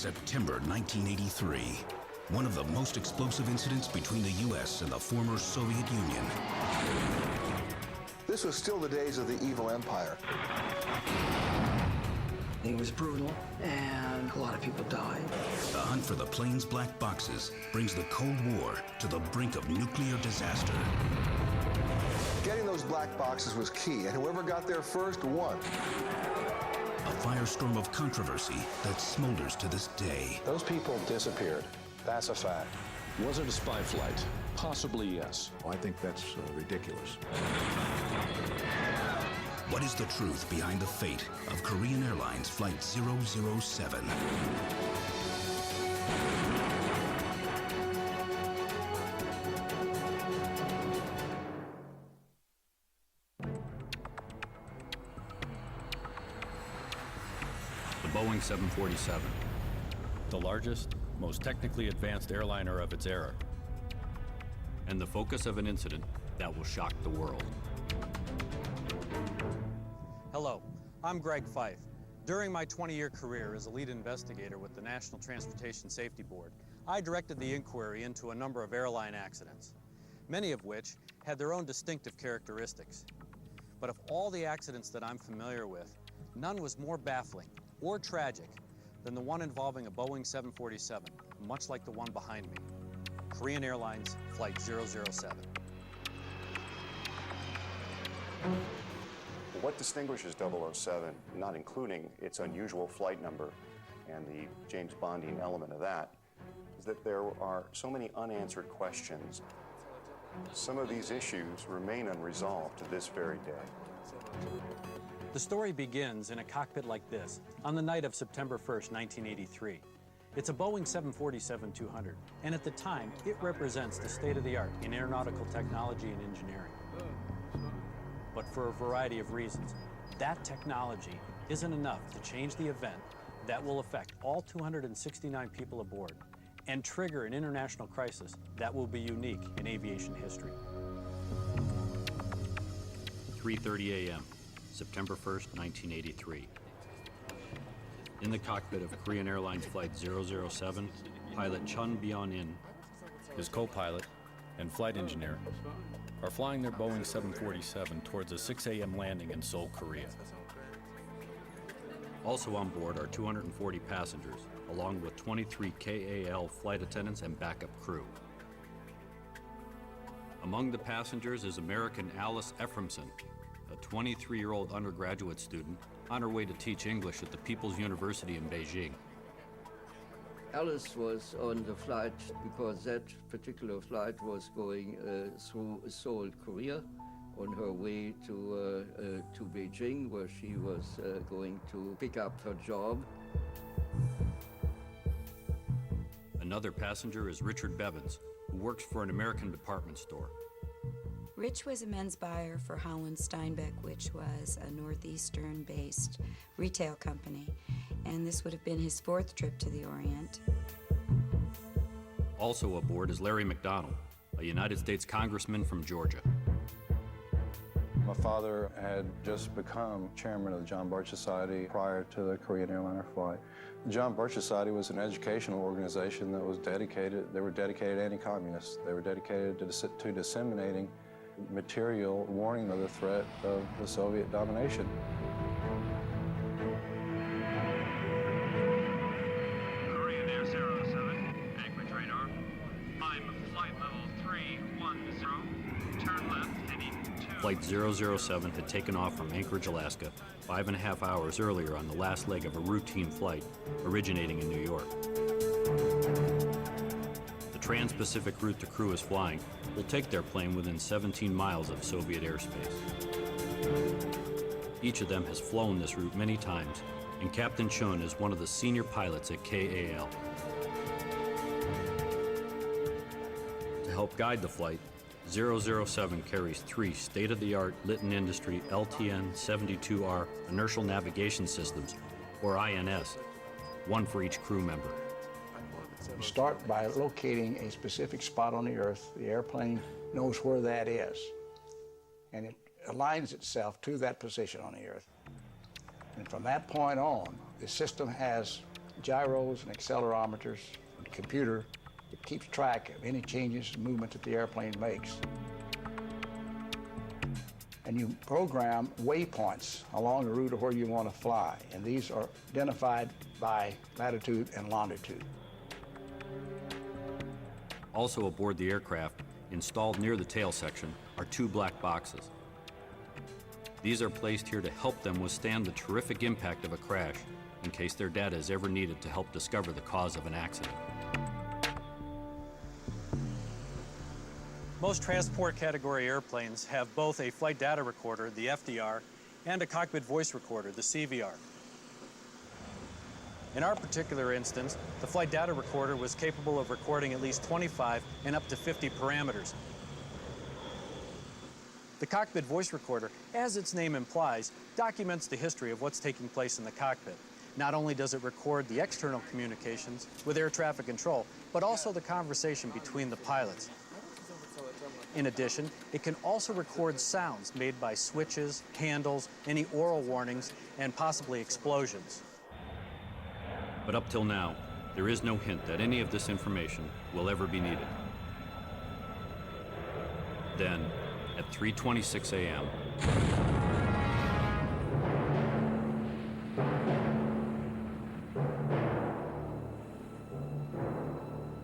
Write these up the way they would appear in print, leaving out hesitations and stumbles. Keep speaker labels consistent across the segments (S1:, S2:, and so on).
S1: September 1983, one of the most explosive incidents between the U.S. and the former Soviet Union.
S2: This was still the days of the evil empire.
S3: It was brutal, and a lot of people died.
S1: The hunt for the plane's black boxes brings the Cold War to the brink of nuclear disaster.
S2: Getting those black boxes was key, and whoever got there first won.
S1: A firestorm of controversy that smolders to this day.
S4: Those people disappeared. That's a fact.
S5: Was it a spy flight? Possibly, yes.
S6: Well, I think that's ridiculous.
S1: What is the truth behind the fate of Korean Airlines Flight 007?
S7: The Boeing 747, the largest, most technically advanced airliner of its era, and the focus of an incident that will shock the world.
S8: Hello, I'm Greg Fife. During my 20-year career as a lead investigator with the National Transportation Safety Board, I directed the inquiry into a number of airline accidents, many of which had their own distinctive characteristics. But of all the accidents that I'm familiar with, none was more baffling or tragic than the one involving a Boeing 747, much like the one behind me, Korean Airlines Flight 007.
S9: What distinguishes 007, not including its unusual flight number and the James Bonding element of that, is that there are so many unanswered questions. Some of these issues remain unresolved to this very day.
S8: The story begins in a cockpit like this on the night of September 1st, 1983. It's a Boeing 747-200, and at the time, it represents the state-of-the-art in aeronautical technology and engineering. But for a variety of reasons, that technology isn't enough to change the event that will affect all 269 people aboard and trigger an international crisis that will be unique in aviation history.
S7: 3:30 a.m., September 1st, 1983. In the cockpit of Korean Airlines Flight 007, pilot Chun Byun-in, his co-pilot, and flight engineer are flying their Boeing 747 towards a 6 a.m. landing in Seoul, Korea. Also on board are 240 passengers, along with 23 KAL flight attendants and backup crew. Among the passengers is American Alice Ephraimson, a 23-year-old undergraduate student on her way to teach English at the People's University in Beijing.
S10: Alice was on the flight because that particular flight was going through Seoul, Korea, on her way to Beijing, where she was going to pick up her job.
S7: Another passenger is Richard Bevins, who works for an American department store.
S11: Rich was a men's buyer for Holland Steinbeck, which was a northeastern-based retail company, and this would have been his 4th trip to the Orient.
S7: Also aboard is Larry McDonald, a United States congressman from Georgia.
S12: My father had just become chairman of the John Birch Society prior to the Korean airliner flight. The John Birch Society was an educational organization that was dedicated, they were dedicated anti-communist. They were dedicated to disseminating material warning of the threat of the Soviet domination.
S13: Korean Air 07, Anchorage radar. I'm flight level 310, turn left heading 2.
S7: Flight 007 had taken off from Anchorage, Alaska, 5.5 hours earlier on the last leg of a routine flight originating in New York. The trans-Pacific route the crew is flying will take their plane within 17 miles of Soviet airspace. Each of them has flown this route many times, and Captain Chun is one of the senior pilots at KAL. To help guide the flight, 007 carries 3 state-of-the-art Litton Industry LTN-72R inertial navigation systems, or INS, one for each crew member.
S6: You start by locating a specific spot on the Earth. The airplane knows where that is, and it aligns itself to that position on the Earth. And from that point on, the system has gyros and accelerometers, and a computer that keeps track of any changes and movement that the airplane makes. And you program waypoints along the route of where you want to fly, and these are identified by latitude and longitude.
S7: Also aboard the aircraft, installed near the tail section, are 2 black boxes. These are placed here to help them withstand the terrific impact of a crash in case their data is ever needed to help discover the cause of an accident.
S8: Most transport category airplanes have both a flight data recorder, the FDR, and a cockpit voice recorder, the CVR. In our particular instance, the flight data recorder was capable of recording at least 25 and up to 50 parameters. The cockpit voice recorder, as its name implies, documents the history of what's taking place in the cockpit. Not only does it record the external communications with air traffic control, but also the conversation between the pilots. In addition, it can also record sounds made by switches, handles, any oral warnings, and possibly explosions.
S7: But up till now, there is no hint that any of this information will ever be needed. Then, at 3:26 a.m.,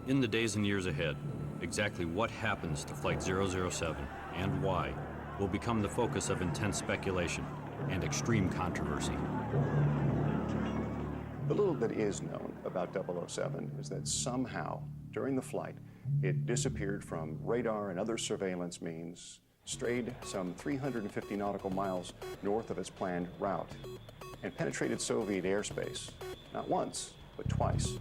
S7: in the days and years ahead, exactly what happens to Flight 007 and why will become the focus of intense speculation and extreme controversy.
S9: The little that is known about 007 is that somehow, during the flight, it disappeared from radar and other surveillance means, strayed some 350 nautical miles north of its planned route, and penetrated Soviet airspace, not once, but twice.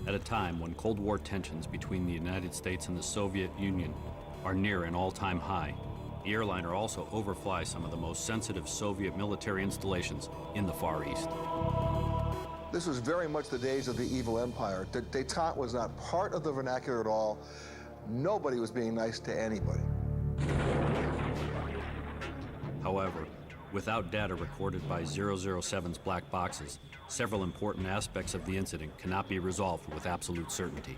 S7: At a time when Cold War tensions between the United States and the Soviet Union are near an all-time high, the airliner also overflies some of the most sensitive Soviet military installations in the Far East.
S2: This was very much the days of the evil empire. Détente was not part of the vernacular at all. Nobody was being nice to anybody.
S7: However, without data recorded by 007's black boxes, several important aspects of the incident cannot be resolved with absolute certainty.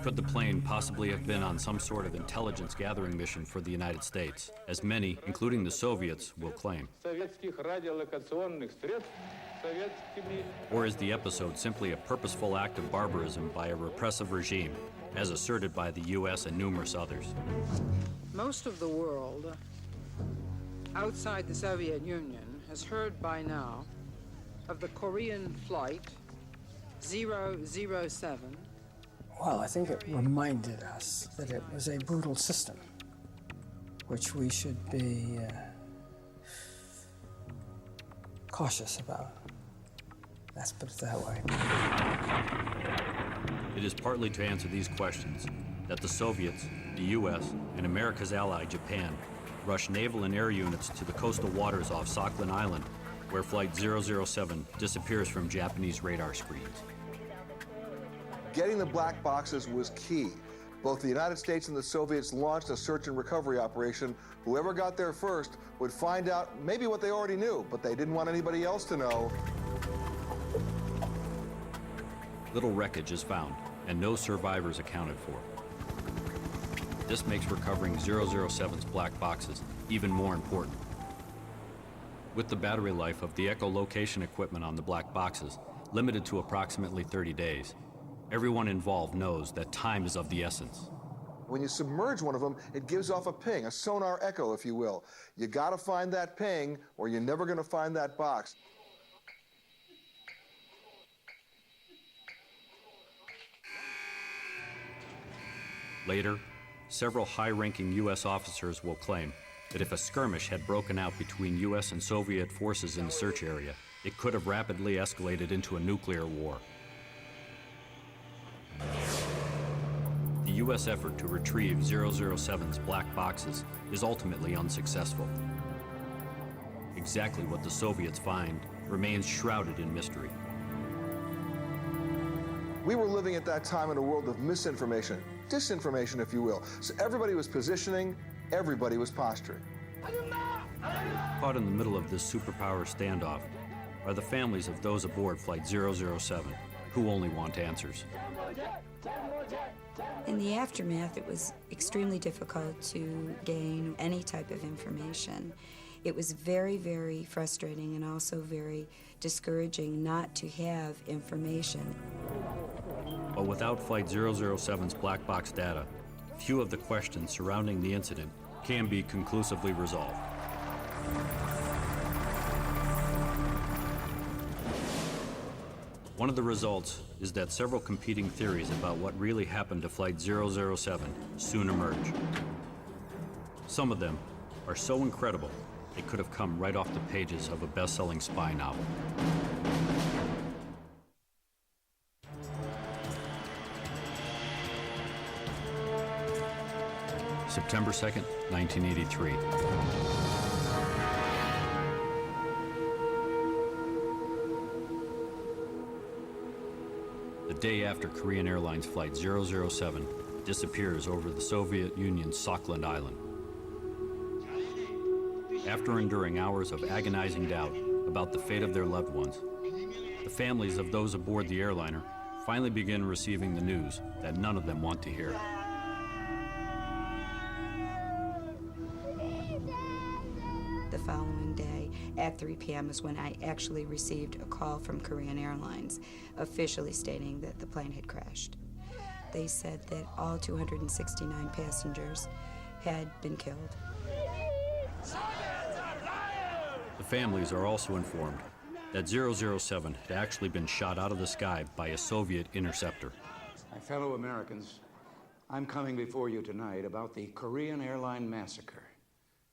S7: Could the plane possibly have been on some sort of intelligence gathering mission for the United States, as many, including the Soviets, will claim? Or is the episode simply a purposeful act of barbarism by a repressive regime, as asserted by the U.S. and numerous others?
S14: Most of the world outside the Soviet Union has heard by now of the Korean flight 007.
S3: Well, I think it reminded us that it was a brutal system, which we should be cautious about. Let's put it that way.
S7: It is partly to answer these questions that the Soviets, the U.S., and America's ally, Japan, rushed naval and air units to the coastal waters off Sakhalin Island, where Flight 007 disappears from Japanese radar screens.
S2: Getting the black boxes was key. Both the United States and the Soviets launched a search and recovery operation. Whoever got there first would find out maybe what they already knew, but they didn't want anybody else to know.
S7: Little wreckage is found, and no survivors accounted for. This makes recovering 007's black boxes even more important. With the battery life of the echolocation equipment on the black boxes limited to approximately 30 days, everyone involved knows that time is of the essence.
S2: When you submerge one of them, it gives off a ping, a sonar echo, if you will. You gotta find that ping, or you're never gonna find that box.
S7: Later, several high-ranking U.S. officers will claim that if a skirmish had broken out between U.S. and Soviet forces in the search area, it could have rapidly escalated into a nuclear war. The U.S. effort to retrieve 007's black boxes is ultimately unsuccessful. Exactly what the Soviets find remains shrouded in mystery.
S2: We were living at that time in a world of misinformation, disinformation, if you will. So everybody was positioning, everybody was posturing.
S7: Caught in the middle of this superpower standoff, are the families of those aboard Flight 007 who only want answers.
S11: In the aftermath, it was extremely difficult to gain any type of information. It was very, very frustrating and also very discouraging not to have information.
S7: But without Flight 007's black box data, few of the questions surrounding the incident can be conclusively resolved. One of the results is that several competing theories about what really happened to Flight 007 soon emerge. Some of them are so incredible they could have come right off the pages of a best-selling spy novel. September 2nd, 1983. The day after Korean Airlines Flight 007 disappears over the Soviet Union's Sakhalin Island. After enduring hours of agonizing doubt about the fate of their loved ones, the families of those aboard the airliner finally begin receiving the news that none of them want to hear.
S11: The following day, at 3 p.m. is when I actually received a call from Korean Airlines, officially stating that the plane had crashed. They said that all 269 passengers had been killed.
S7: The families are also informed that 007 had actually been shot out of the sky by a Soviet interceptor.
S6: My fellow Americans, I'm coming before you tonight about the Korean airline massacre.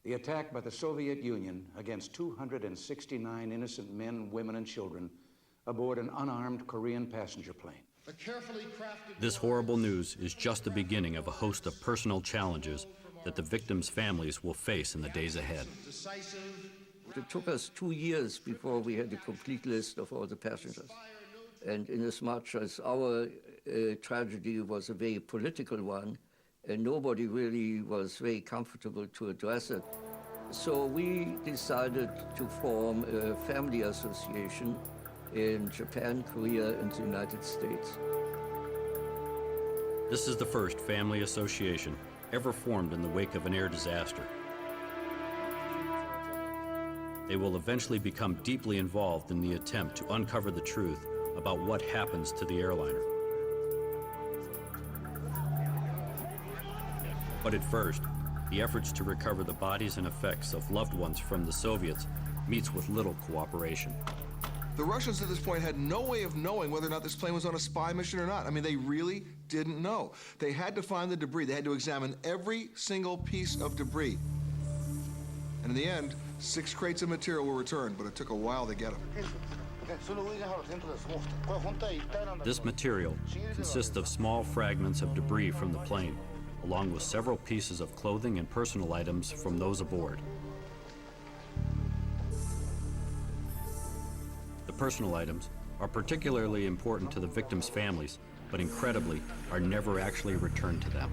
S6: The attack by the Soviet Union against 269 innocent men, women, and children aboard an unarmed Korean passenger plane.
S7: This horrible news is just the beginning of a host of personal challenges that the victims' families will face in the days ahead.
S10: It took us 2 years before we had a complete list of all the passengers. And inasmuch as our tragedy was a very political one, and nobody really was very comfortable to address it. So we decided to form a family association in Japan, Korea, and the United States.
S7: This is the first family association ever formed in the wake of an air disaster. They will eventually become deeply involved in the attempt to uncover the truth about what happens to the airliner. But at first, the efforts to recover the bodies and effects of loved ones from the Soviets meets with little cooperation.
S2: The Russians at this point had no way of knowing whether or not this plane was on a spy mission or not. I mean, they really didn't know. They had to find the debris. They had to examine every single piece of debris. And in the end, 6 crates of material were returned, but it took a while to get them.
S7: This material consists of small fragments of debris from the plane, along with several pieces of clothing and personal items from those aboard. The personal items are particularly important to the victims' families, but incredibly are never actually returned to them.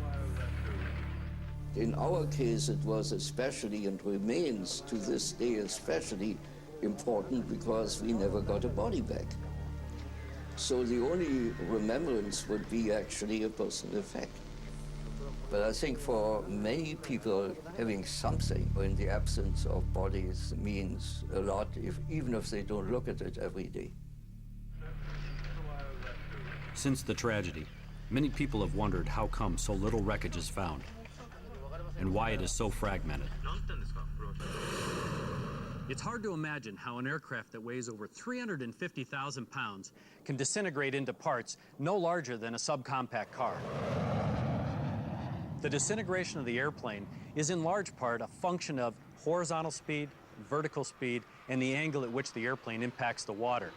S10: In our case, it was especially, and remains to this day especially important, because we never got a body back. So the only remembrance would be actually a personal effect. But I think for many people, having something in the absence of bodies means a lot, even if they don't look at it every day.
S7: Since the tragedy, many people have wondered how come so little wreckage is found, and why it is so fragmented.
S8: It's hard to imagine how an aircraft that weighs over 350,000 pounds can disintegrate into parts no larger than a subcompact car. The disintegration of the airplane is in large part a function of horizontal speed, vertical speed, and the angle at which the airplane impacts the water.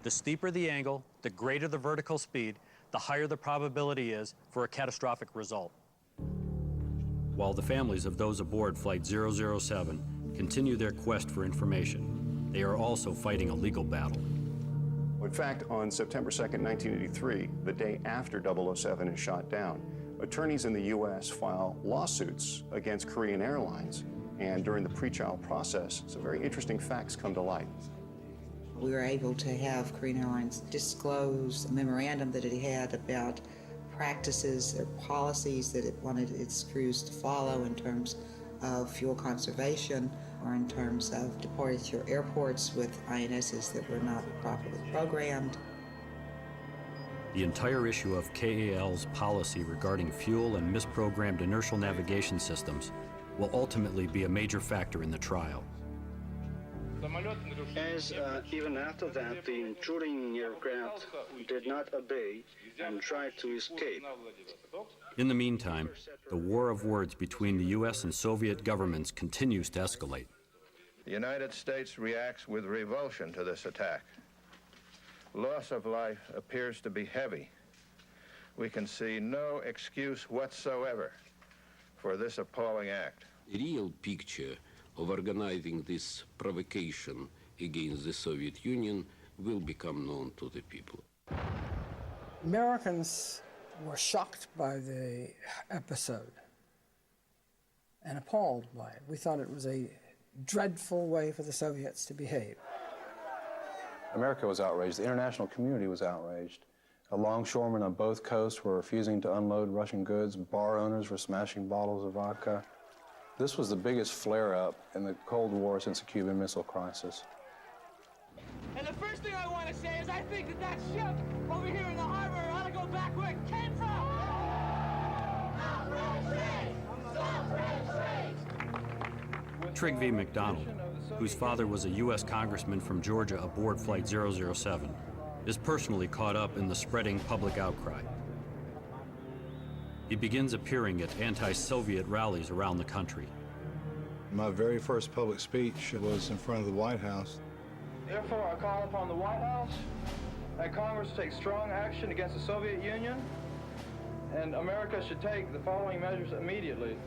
S8: The steeper the angle, the greater the vertical speed, the higher the probability is for a catastrophic result.
S7: While the families of those aboard Flight 007 continue their quest for information, they are also fighting a legal battle.
S9: In fact, on September 2nd, 1983, the day after 007 is shot down, attorneys in the U.S. file lawsuits against Korean Airlines And during the pretrial process, some very interesting facts come to light.
S15: We were able to have Korean Airlines disclose a memorandum that it had about practices or policies that it wanted its crews to follow in terms of fuel conservation or in terms of departing through airports with INSs that were not properly programmed.
S7: The entire issue of KAL's policy regarding fuel and misprogrammed inertial navigation systems will ultimately be a major factor in the trial.
S16: As even after that, the intruding aircraft did not obey and tried to escape.
S7: In the meantime, the war of words between the U.S. and Soviet governments continues to escalate.
S17: The United States reacts with revulsion to this attack. Loss of life appears to be heavy. We can see no excuse whatsoever for this appalling act.
S18: The real picture of organizing this provocation against the Soviet Union will become known to the people.
S3: Americans were shocked by the episode and appalled by it. We thought it was a dreadful way for the Soviets to behave.
S12: America was outraged. The international community was outraged. Longshoremen on both coasts were refusing to unload Russian goods. Bar owners were smashing bottles of vodka. This was the biggest flare-up in the Cold War since the Cuban Missile Crisis.
S19: And the first thing I want to say is I think that that ship over here in the harbor ought to go back where it came from.
S7: Trigg V. McDonald, whose father was a U.S. congressman from Georgia aboard Flight 007, is personally caught up in the spreading public outcry. He begins appearing at anti-Soviet rallies around the country.
S20: My very first public speech was in front of the White House.
S21: Therefore, I call upon the White House and Congress to take strong action against the Soviet Union, and America should take the following measures immediately.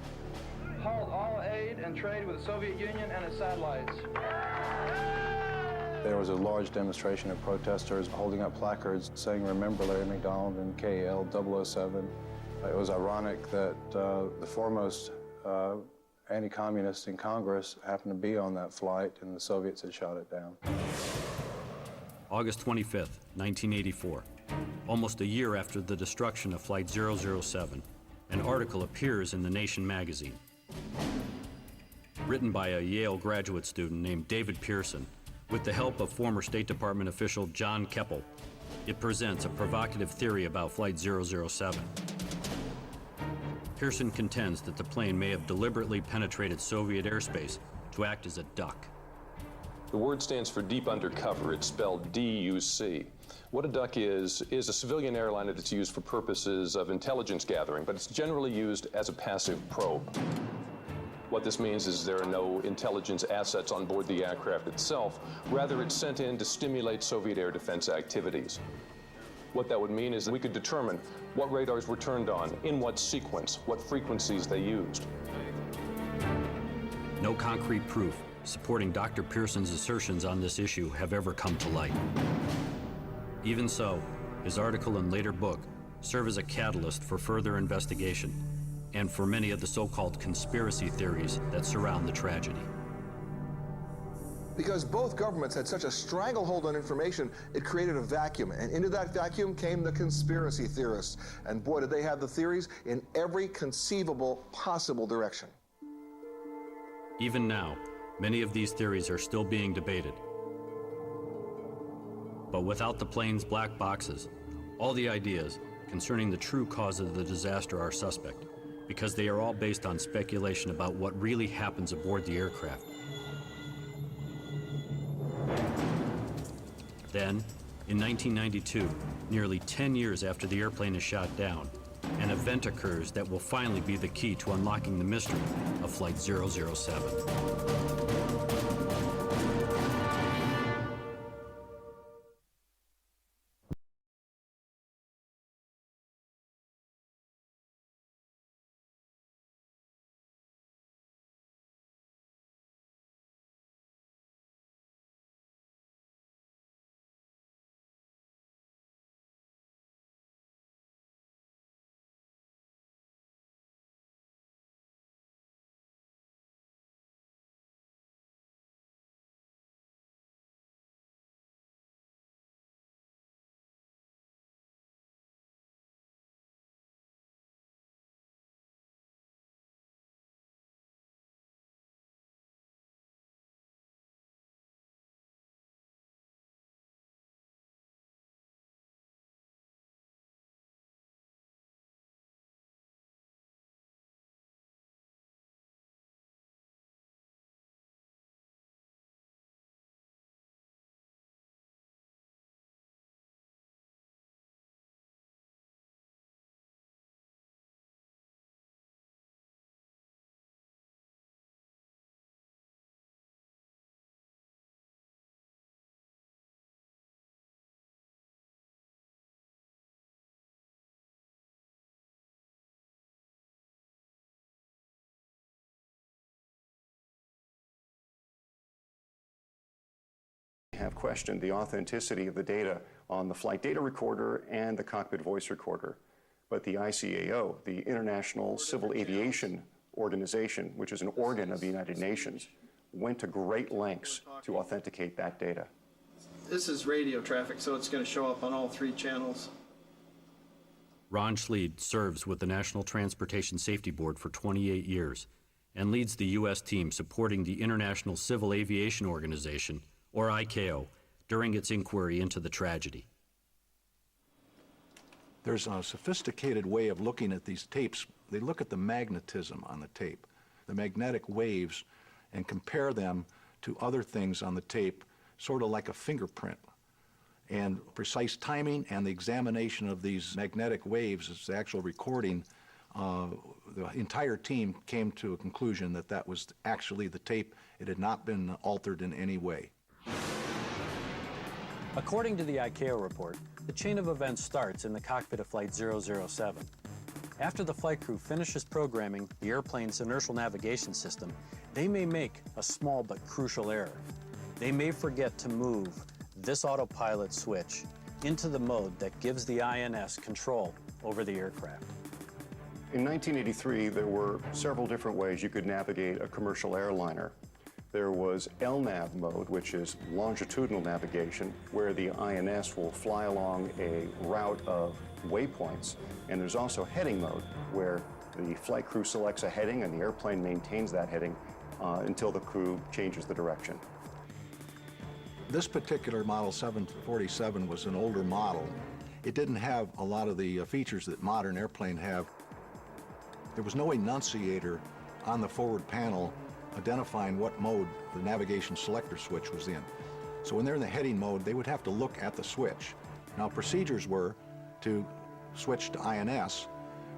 S21: Halt all aid and trade with the Soviet Union and its satellites.
S12: There was a large demonstration of protesters holding up placards saying, "Remember Larry McDonald and KAL 007. It was ironic that the foremost anti-communists in Congress happened to be on that flight, and the Soviets had shot it down.
S7: August 25th, 1984, almost a year after the destruction of Flight 007, an article appears in The Nation magazine. Written by a Yale graduate student named David Pearson, with the help of former State Department official John Keppel, it presents a provocative theory about Flight 007. Pearson contends that the plane may have deliberately penetrated Soviet airspace to act as a duck.
S5: The word stands for deep undercover. It's spelled D-U-C. What a duck is a civilian airliner that's used for purposes of intelligence gathering, but it's generally used as a passive probe. What this means is there are no intelligence assets on board the aircraft itself. Rather, it's sent in to stimulate Soviet air defense activities. What that would mean is that we could determine what radars were turned on, in what sequence, what frequencies they used.
S7: No concrete proof supporting Dr. Pearson's assertions on this issue have ever come to light. Even so, his article and later book serve as a catalyst for further investigation and for many of the so-called conspiracy theories that surround the tragedy.
S2: Because both governments had such a stranglehold on information, it created a vacuum. And into that vacuum came the conspiracy theorists. And boy, did they have the theories in every conceivable possible direction.
S7: Even now, many of these theories are still being debated. But without the plane's black boxes, all the ideas concerning the true cause of the disaster are suspect, because they are all based on speculation about what really happens aboard the aircraft. Then, in 1992, nearly 10 years after the airplane is shot down, an event occurs that will finally be the key to unlocking the mystery of Flight 007.
S9: have questioned the authenticity of the data on the flight data recorder and the cockpit voice recorder. But the ICAO, the International Civil Aviation Organization, which is an organ of the United Nations, went to great lengths to authenticate that data.
S4: This is radio traffic, so it's going to show up on all 3 channels.
S7: Ron Schleid serves with the National Transportation Safety Board for 28 years and leads the U.S. team supporting the International Civil Aviation Organization, or ICAO, during its inquiry into the tragedy.
S22: There's a sophisticated way of looking at these tapes. They look at the magnetism on the tape, the magnetic waves, and compare them to other things on the tape, sort of like a fingerprint. And precise timing and the examination of these magnetic waves as the actual recording, the entire team came to a conclusion that that was actually the tape. It had not been altered in any way.
S8: According to the ICAO report, the chain of events starts in the cockpit of Flight 007. After the flight crew finishes programming the airplane's inertial navigation system, they may make a small but crucial error. They may forget to move this autopilot switch into the mode that gives the INS control over the aircraft.
S9: In 1983, there were several different ways you could navigate a commercial airliner. There was LNAV mode, which is longitudinal navigation, where the INS will fly along a route of waypoints. And there's also heading mode, where the flight crew selects a heading and the airplane maintains that heading until the crew changes the direction.
S22: This particular model 747 was an older model. It didn't have a lot of the features that modern airplanes have. There was no enunciator on the forward panel identifying what mode the navigation selector switch was in. So when they're in the heading mode, they would have to look at the switch. Now, procedures were to switch to INS,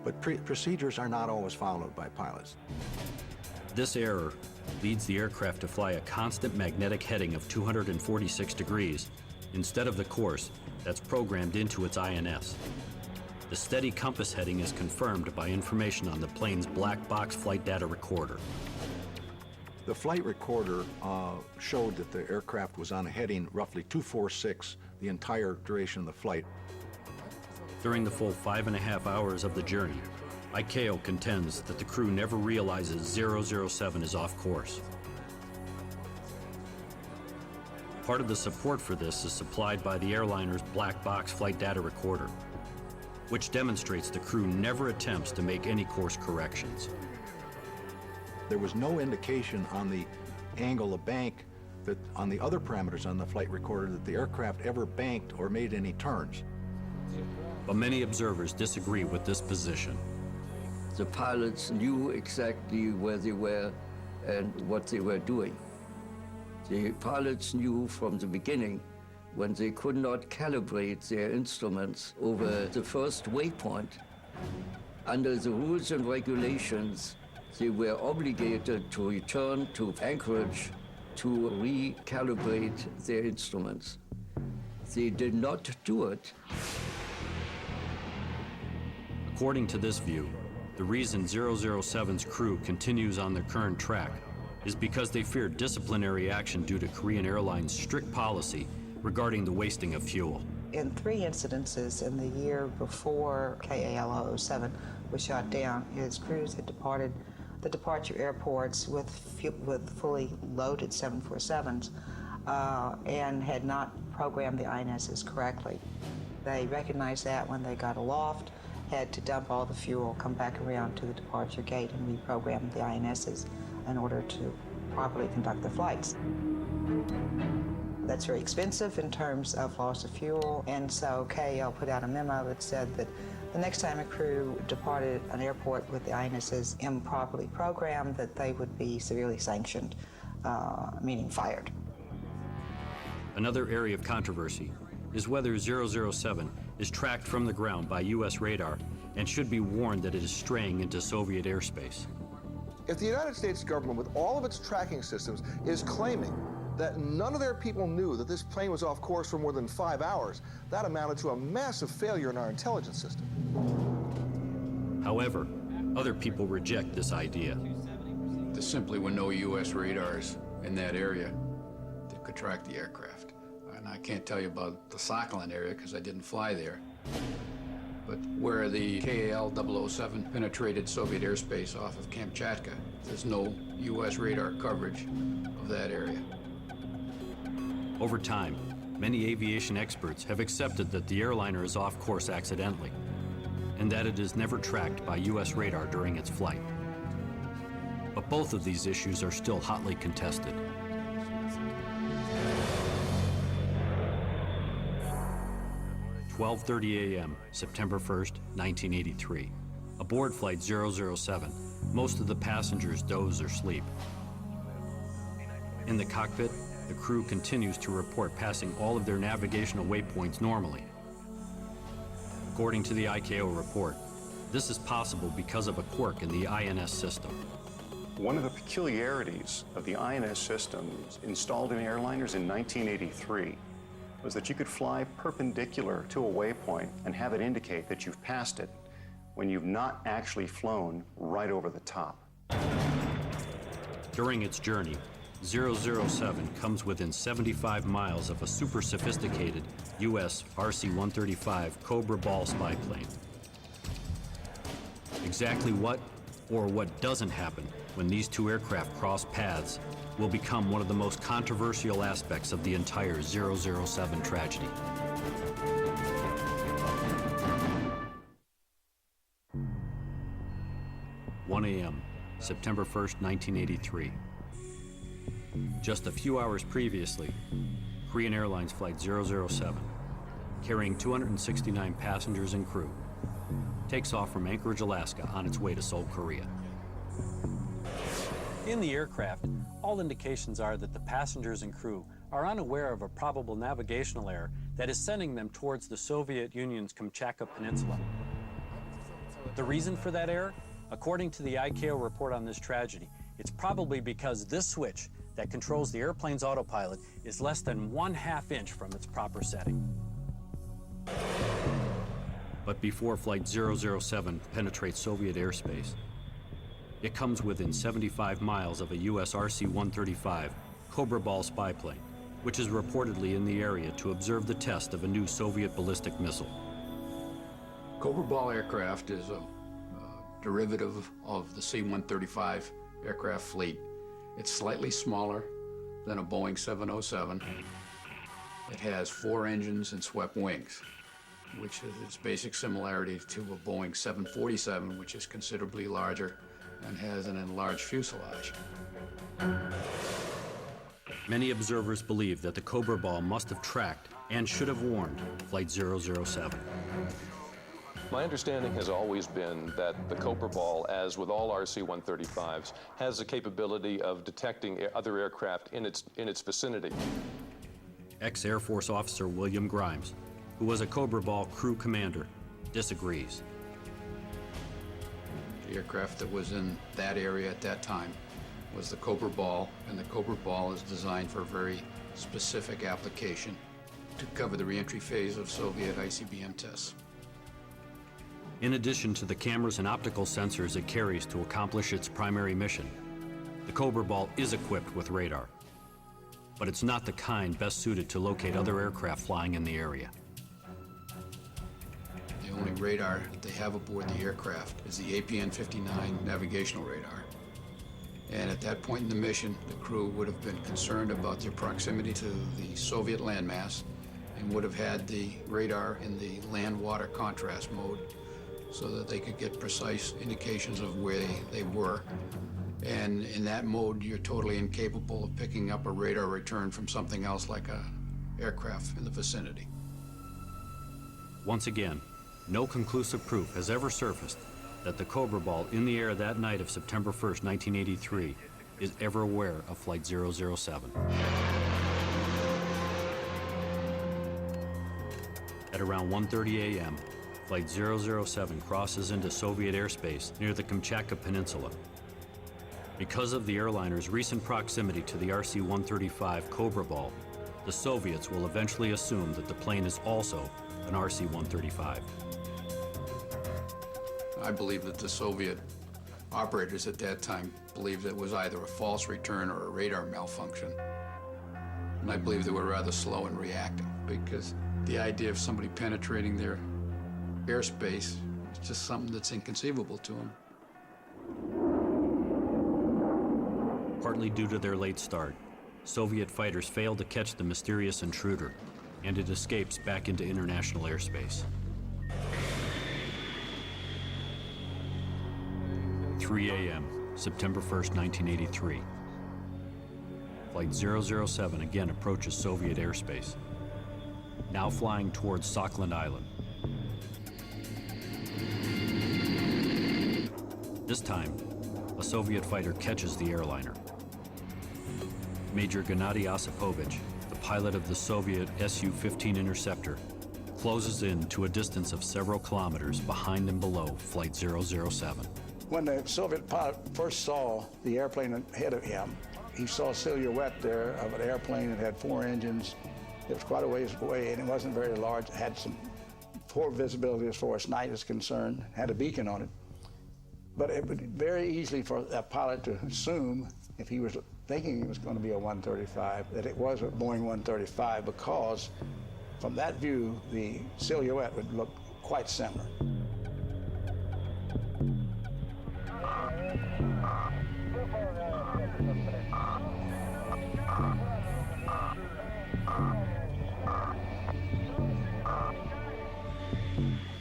S22: but procedures are not always followed by pilots.
S7: This error leads the aircraft to fly a constant magnetic heading of 246 degrees instead of the course that's programmed into its INS. The steady compass heading is confirmed by information on the plane's black box flight data recorder.
S22: The flight recorder showed that the aircraft was on a heading roughly 246 the entire duration of the flight.
S7: During the full 5.5 hours of the journey, ICAO contends that the crew never realizes 007 is off course. Part of the support for this is supplied by the airliner's black box flight data recorder, which demonstrates the crew never attempts to make any course corrections.
S22: There was no indication on the angle of bank that on the other parameters on the flight recorder that the aircraft ever banked or made any turns.
S7: But many observers disagree with this position.
S10: The pilots knew exactly where they were and what they were doing. The pilots knew from the beginning when they could not calibrate their instruments over the first waypoint. Under the rules and regulations, they were obligated to return to anchorage to recalibrate their instruments. They did not do it.
S7: According to this view, the reason 007's crew continues on their current track is because they fear disciplinary action due to Korean Airlines' strict policy regarding the wasting of fuel.
S15: In 3 incidences in the year before KAL 007 was shot down, his crews had departed the departure airports with fully loaded 747s and had not programmed the INSs correctly. They recognized that when they got aloft, had to dump all the fuel, come back around to the departure gate and reprogram the INSs in order to properly conduct the flights. That's very expensive in terms of loss of fuel, and so KAL put out a memo that said that the next time a crew departed an airport with the INSs improperly programmed, that they would be severely sanctioned, meaning fired.
S7: Another area of controversy is whether 007 is tracked from the ground by U.S. radar and should be warned that it is straying into Soviet airspace.
S2: If the United States government, with all of its tracking systems, is claiming that none of their people knew that this plane was off course for more than 5 hours, that amounted to a massive failure in our intelligence system.
S7: However, other people reject this idea.
S23: There simply were no U.S. radars in that area that could track the aircraft.
S1: and I can't tell you about the Sakhalin area because I didn't fly there, but where the KAL-007 penetrated Soviet airspace off of Kamchatka, there's no U.S. radar coverage of that area.
S7: Over time, many aviation experts have accepted that the airliner is off course accidentally, and that it is never tracked by U.S. radar during its flight. But both of these issues are still hotly contested. "12:30 a.m., September 1st, 1983. Aboard Flight 007, most of the passengers doze or sleep. In the cockpit, the crew continues to report passing all of their navigational waypoints normally. According to the ICAO report, this is possible because of a quirk in the INS system.
S9: One of the peculiarities of the INS systems installed in airliners in 1983 was that you could fly perpendicular to a waypoint and have it indicate that you've passed it when you've not actually flown right over the top.
S7: During its journey, 007 comes within 75 miles of a super sophisticated U.S. RC-135 Cobra Ball spy plane. Exactly what or what doesn't happen when these two aircraft cross paths will become one of the most controversial aspects of the entire 007 tragedy. "1 a.m., September 1st, 1983. Just a few hours previously, Korean Airlines Flight 007, carrying 269 passengers and crew, takes off from Anchorage, Alaska on its way to Seoul, Korea.
S8: In the aircraft, all indications are that the passengers and crew are unaware of a probable navigational error that is sending them towards the Soviet Union's Kamchatka Peninsula. The reason for that error? According to the ICAO report on this tragedy, it's probably because this switch that controls the airplane's autopilot is less than 1/2 inch from its proper setting.
S7: But before Flight 007 penetrates Soviet airspace, it comes within 75 miles of a U.S. RC-135 Cobra Ball spy plane, which is reportedly in the area to observe the test of a new Soviet ballistic missile.
S1: Cobra Ball aircraft is a derivative of the C-135 aircraft fleet. It's slightly smaller than a Boeing 707. It has 4 engines and swept wings, which is its basic similarity to a Boeing 747, which is considerably larger and has an enlarged fuselage.
S7: Many observers believe that the Cobra Ball must have tracked and should have warned Flight 007.
S5: My understanding has always been that the Cobra Ball, as with all RC-135s, has the capability of detecting other aircraft in its vicinity.
S7: Ex-Air Force officer William Grimes, who was a Cobra Ball crew commander, disagrees.
S1: The aircraft that was in that area at that time was the Cobra Ball, and the Cobra Ball is designed for a very specific application to cover the reentry phase of Soviet ICBM tests.
S7: In addition to the cameras and optical sensors it carries to accomplish its primary mission, the Cobra Ball is equipped with radar. But it's not the kind best suited to locate other aircraft flying in the area.
S1: The only radar that they have aboard the aircraft is the APN-59 navigational radar. And at that point in the mission, the crew would have been concerned about their proximity to the Soviet landmass and would have had the radar in the land-water contrast mode so that they could get precise indications of where they were. And in that mode, you're totally incapable of picking up a radar return from something else like an aircraft in the vicinity.
S7: Once again, no conclusive proof has ever surfaced that the Cobra Ball in the air that night of September 1st, 1983 is ever aware of Flight 007. At around 1:30 a.m., Flight 007 crosses into Soviet airspace near the Kamchatka Peninsula. Because of the airliner's recent proximity to the RC-135 Cobra Ball, the Soviets will eventually assume that the plane is also an RC-135.
S1: I believe that the Soviet operators at that time believed it was either a false return or a radar malfunction. And I believe they were rather slow in reacting, because the idea of somebody penetrating their airspace is just something that's inconceivable to them.
S7: Partly due to their late start, Soviet fighters failed to catch the mysterious intruder, and it escapes back into international airspace. 3 a.m., September 1st, 1983. Flight 007 again approaches Soviet airspace, now flying towards Sakhalin Island. This time, a Soviet fighter catches the airliner. Major Gennady Osipovich, the pilot of the Soviet Su-15 Interceptor, closes in to a distance of several kilometers behind and below Flight 007.
S6: When the Soviet pilot first saw the airplane ahead of him, he saw a silhouette there of an airplane that had 4 engines. It was quite a ways away, and it wasn't very large. It had some poor visibility as far as night is concerned, had a beacon on it. But it would very easily for a pilot to assume, if he was thinking it was going to be a 135, that it was a Boeing 135, because from that view, the silhouette would look quite similar.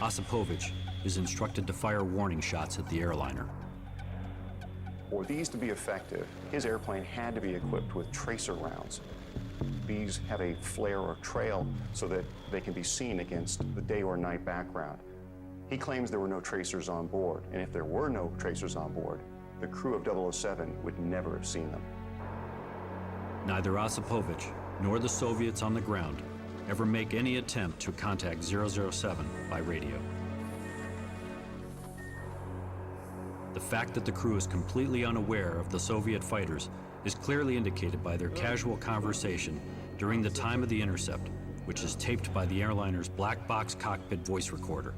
S7: Osipovich is instructed to fire warning shots at the airliner.
S9: For these to be effective, his airplane had to be equipped with tracer rounds. These have a flare or trail so that they can be seen against the day or night background. He claims there were no tracers on board, and if there were no tracers on board, the crew of 007 would never have seen them.
S7: Neither Osipovich nor the Soviets on the ground ever make any attempt to contact 007 by radio. The fact that the crew is completely unaware of the Soviet fighters is clearly indicated by their casual conversation during the time of the intercept, which is taped by the airliner's black box cockpit voice recorder.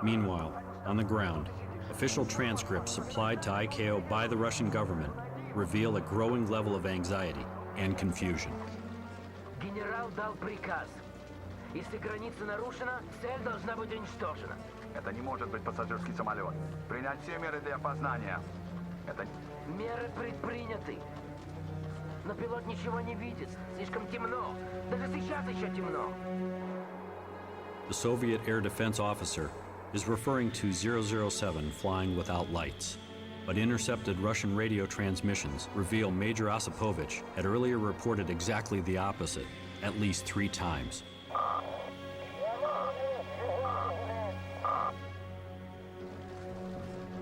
S7: Meanwhile, on the ground, official transcripts supplied to ICAO by the Russian government reveal a growing level of anxiety and confusion.
S13: Генерал дал приказ. Если граница нарушена, цель должна быть уничтожена.
S14: Это не может быть пассажирский самолет. Принять все меры для опознания. Это...
S13: Меры предприняты. Но пилот ничего не видит. Слишком темно. Даже сейчас еще темно.
S7: The Soviet air defense officer is referring to 007 flying without lights. But intercepted Russian radio transmissions reveal Major Osipovich had earlier reported exactly the opposite, at least 3 times.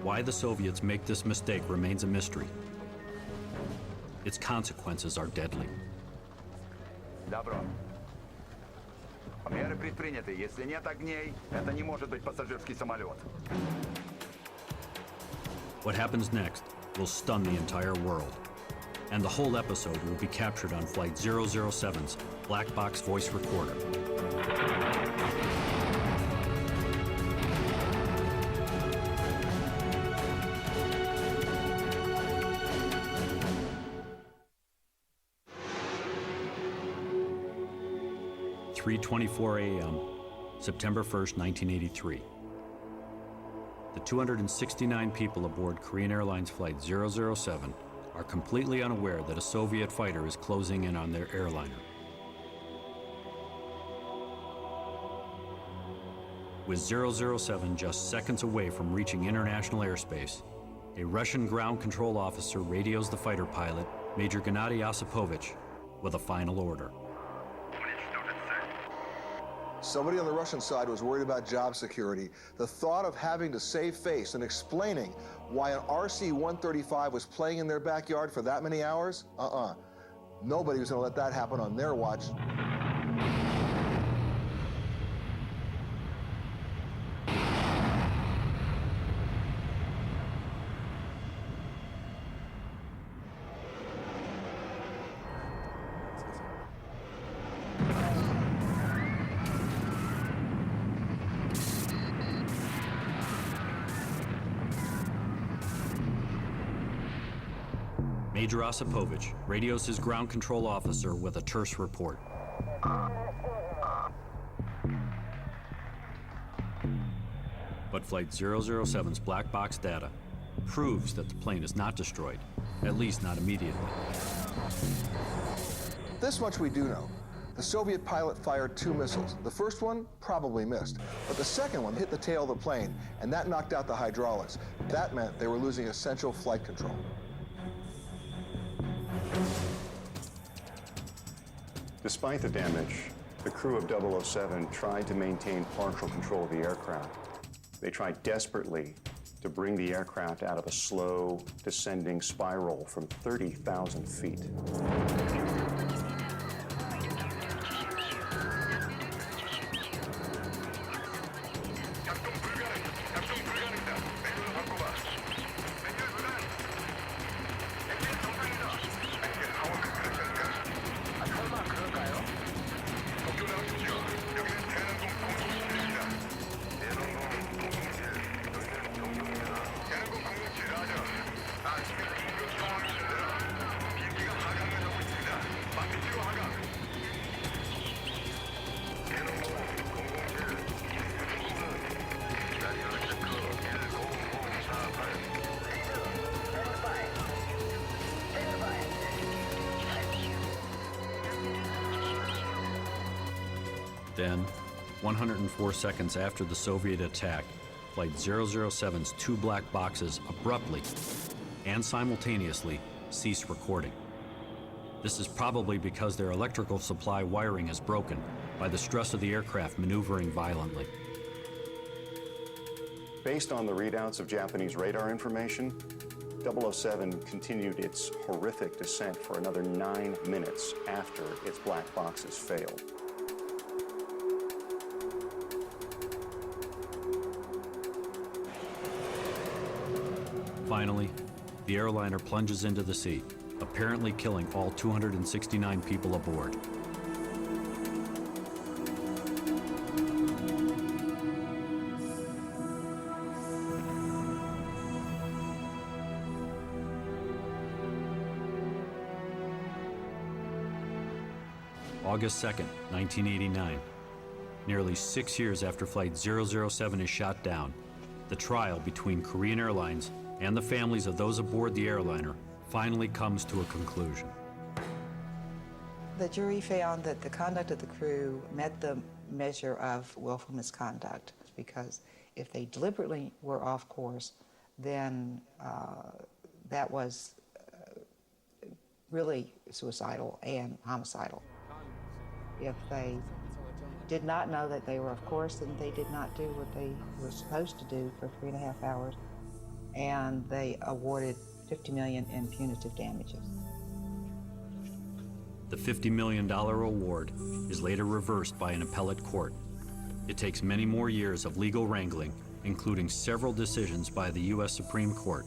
S7: Why the Soviets make this mistake remains a mystery. Its consequences are deadly.
S14: Добро. Меры предприняты. Если нет огней, это не может быть пассажирский самолет.
S7: What happens next will stun the entire world, and the whole episode will be captured on Flight 007's black box voice recorder. At 3:24 a.m., September 1st, 1983. The 269 people aboard Korean Airlines Flight 007 are completely unaware that a Soviet fighter is closing in on their airliner. With 007 just seconds away from reaching international airspace, a Russian ground control officer radios the fighter pilot, Major Gennady Osipovich, with a final order.
S2: Somebody on the Russian side was worried about job security. The thought of having to save face and explaining why an RC-135 was playing in their backyard for that many hours? Nobody was going to let that happen on their watch.
S8: Major Osipovich radios his ground control officer with a terse report. But Flight 007's black box data proves that the plane is not destroyed, at least not immediately.
S2: This much we do know. The Soviet pilot fired 2 missiles. The first one probably missed, but the second one hit the tail of the plane, and that knocked out the hydraulics. That meant they were losing essential flight control.
S9: Despite the damage, the crew of 007 tried to maintain partial control of the aircraft. They tried desperately to bring the aircraft out of a slow descending spiral from 30,000 feet.
S8: Then, 104 seconds after the Soviet attack, Flight 007's 2 black boxes abruptly and simultaneously ceased recording. This is probably because their electrical supply wiring is broken by the stress of the aircraft maneuvering violently.
S9: Based on the readouts of Japanese radar information, 007 continued its horrific descent for another 9 minutes after its black boxes failed.
S8: Finally, the airliner plunges into the sea, apparently killing all 269 people aboard. August 2nd, 1989. Nearly 6 years after Flight 007 is shot down, the trial between Korean Airlines and the families of those aboard the airliner finally comes to a conclusion.
S15: The jury found that the conduct of the crew met the measure of willful misconduct, because if they deliberately were off course, then that was really suicidal and homicidal. If they did not know that they were off course, then they did not do what they were supposed to do for 3.5 hours, and they awarded $50 million in punitive damages.
S8: The $50 million award is later reversed by an appellate court. It takes many more years of legal wrangling, including several decisions by the U.S. Supreme Court,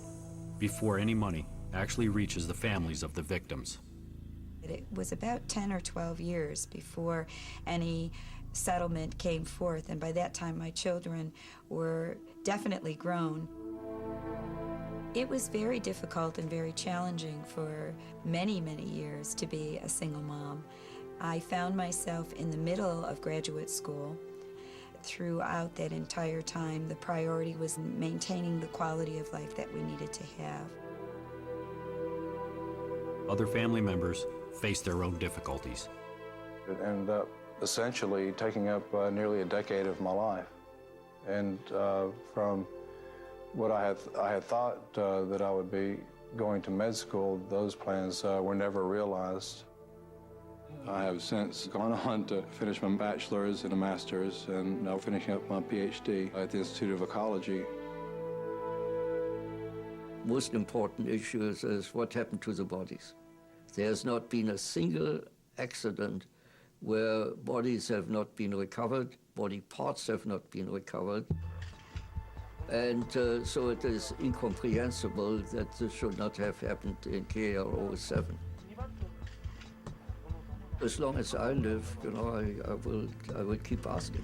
S8: before any money actually reaches the families of the victims.
S11: It was about 10 or 12 years before any settlement came forth, and by that time my children were definitely grown. It was very difficult and very challenging for many, many years to be a single mom. I found myself in the middle of graduate school. Throughout that entire time, the priority was maintaining the quality of life that we needed to have.
S8: Other family members faced their own difficulties.
S12: It ended up essentially taking up nearly a decade of my life. And from what I had thought that I would be going to med school, those plans were never realized. I have since gone on to finish my bachelor's and a master's, and now finishing up my PhD at the Institute of Ecology.
S10: Most important issue is what happened to the bodies. There has not been a single accident where bodies have not been recovered, body parts have not been recovered. And so it is incomprehensible that this should not have happened in KR 07. As long as I live, you know, I will keep asking.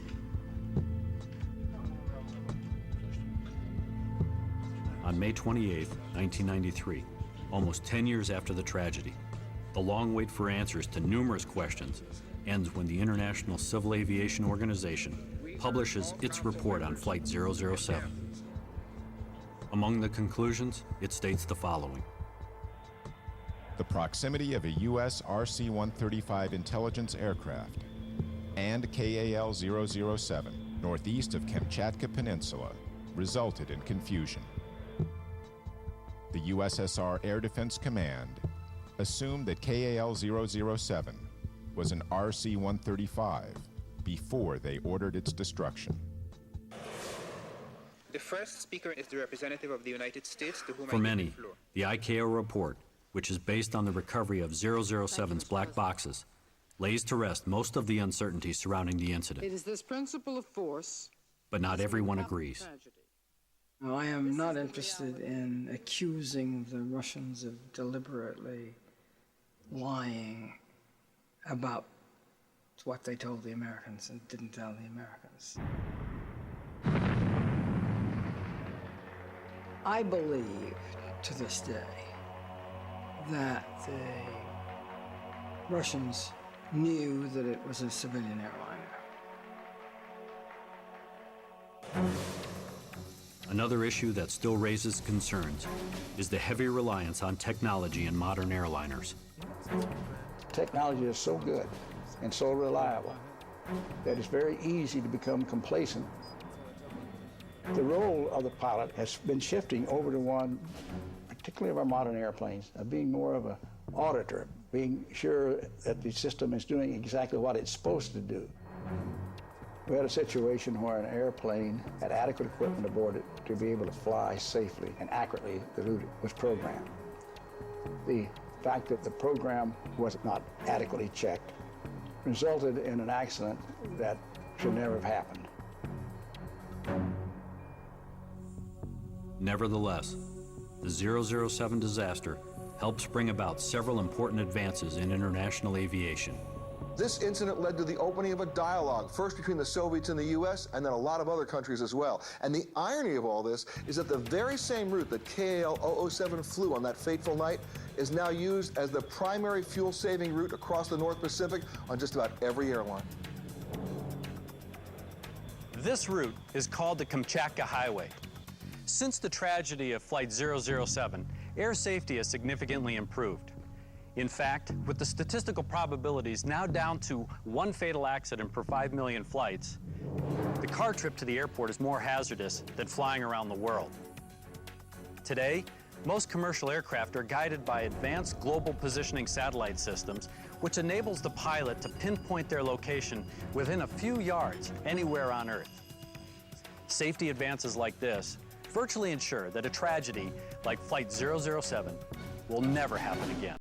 S8: On May 28, 1993,
S7: almost 10 years after the tragedy. The long wait for answers to numerous questions ends when the International Civil Aviation Organization publishes its report on Flight 007. Among the conclusions, it states the following.
S16: The proximity of a U.S. RC-135 intelligence aircraft and KAL-007 northeast of Kamchatka Peninsula resulted in confusion. The USSR Air Defense Command assumed that KAL-007 was an RC-135 before they ordered its destruction.
S17: The first speaker is the representative of the United States to whom
S7: For many, the ICAO report, which is based on the recovery of 007's black boxes, lays to rest most of the uncertainty surrounding the incident.
S3: It is this principle of force.
S7: But not everyone agrees.
S3: Now, I am not interested in accusing the Russians of deliberately lying about what they told the Americans and didn't tell the Americans. I believe to this day that the Russians knew that it was a civilian airliner.
S7: Another issue that still raises concerns is the heavy reliance on technology in modern airliners.
S23: Technology is so good and so reliable that it's very easy to become complacent. The role of the pilot has been shifting over to one, particularly of our modern airplanes, of being more of an auditor, being sure that the system is doing exactly what it's supposed to do. We had a situation where an airplane had adequate equipment aboard it to be able to fly safely and accurately the route it was programmed. The fact that the program was not adequately checked resulted in an accident that should never have happened.
S7: Nevertheless, the 007 disaster helps bring about several important advances in international aviation.
S2: This incident led to the opening of a dialogue, first between the Soviets and the U.S., and then a lot of other countries as well. And the irony of all this is that the very same route that KAL-007 flew on that fateful night is now used as the primary fuel-saving route across the North Pacific on just about every airline.
S8: This route is called the Kamchatka Highway. Since the tragedy of Flight 007, air safety has significantly improved. In fact, with the statistical probabilities now down to 1 fatal accident per 5 million flights, the car trip to the airport is more hazardous than flying around the world. Today, most commercial aircraft are guided by advanced global positioning satellite systems, which enables the pilot to pinpoint their location within a few yards anywhere on Earth. Safety advances like this virtually ensure that a tragedy like Flight 007 will never happen again.